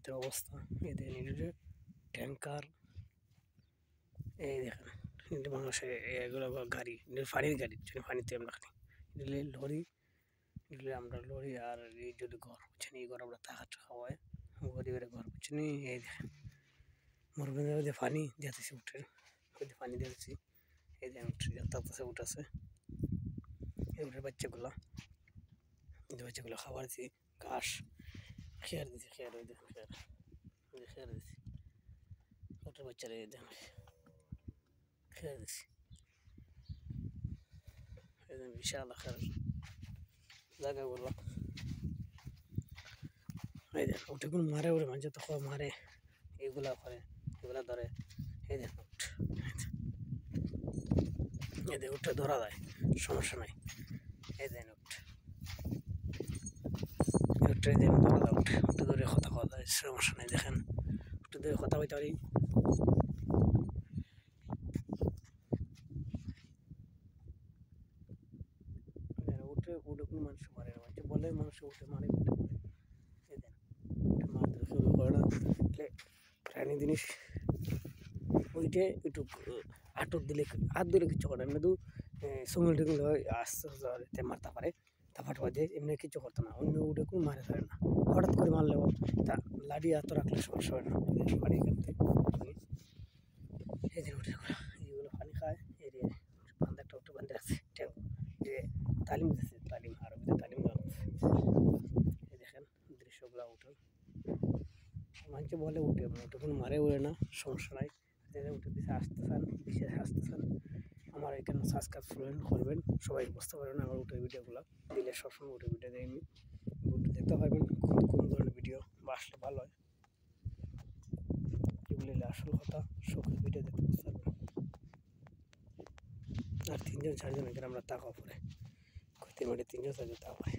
ভিতরে অবস্থা। এই দেখেন এটা ট্যাঙ্কার, এই দেখেন এটা বাংলাদেশে এগুলো গাড়ি, পানির গাড়ি, পানিতে আমরা খালি এটা লরি, এগুলো আমরা লরি। আর এই যদি ঘর বুঝছেন, এই ঘর আমরা থাকা খাওয়াই গরিবের ঘর বুঝছেন। এই দেখেন মরুভূমির মধ্যে পানি দিতেছি, উঠে ওই পানি দিতেছি, এই দেখেন উঠে যাচ্ছে, উঠেছে এই উঠে বাচ্চাগুলা, বাচ্চাগুলো খাবার দিছি, ঘাস খেয়ার দিছি, খেয়ার ওই দেখেন খেয়ার, ওই খেয়ার দিছি ওটার বাচ্চারা, এই দেখেন খেয়ার দিছি, এই দেখেন বিশাল আকার জায়গাগুলো। এই দেখেন উঠে কোন মারে, ওরে মানুষ তো মারে, এগুলা করে, এগুলা ধরে। এই দেখেন উঠ, এই দেখেন উঠে ধরা যায়, সমস্যা নাই। এই দেখেন উঠে দেখেন ধরা যায়, উঠে উঠে ধরে কথা কওয়া যায়, সমস্যা নাই। দেখেন উঠে ধরে কথা বলতে পারি। উঠে উঠে কোনো মানুষ মারে না, মানুষ বলে মানুষ উঠে মারে, উঠে মারে। এই দেন উঠে মারতে শুরু করে না, প্রাণী জিনিস ওইটা একটু আটক দিলে, হাত ধরে কিছু করে এমনি তো সময় ঢুকলে আস্তে আস্তে মারতে পারে, তারপর বাজে এমনি কিছু করতো না, অন্য উঠে কোনো মারে ধরে না। হঠাৎ করে মারলেও তা লাঠি হাত রাখলে সমস্যা হয় না। পানি খেতে এই দিন উঠে এইগুলো পানি খায়, এই বান্ধা একটা উঠে বান্ধে রাখছে, যে তালিম দিচ্ছে, তালিম আরবিতে তালিম দেওয়া হচ্ছে। এই দেখেন দৃশ্যগুলো উঠে মানুষ বলে উঠে উঠে কোনো মারে উঠে না, সমস্যা নাই। উঠে দিচ্ছে, আসতেছেন বিশেষ আসতেছেন আমার এখানে সাবস্ক্রাইব করবেন, সবাই বুঝতে পারবেন আমার উঠে ভিডিওগুলো দিলে, সবসময় উঠে ভিডিও দেয়নি, উঠে দেখতে পারবেন কোন ধরনের ভিডিও বা আসলে ভালো হয়, এগুলি আসল কথা, শখের ভিডিও দেখতে বুঝতে পারবেন। আর 3 জন 4 জন এখানে আমরা টাকা পরে করতে পারি, 3 জন 4 জন টাকা পরে।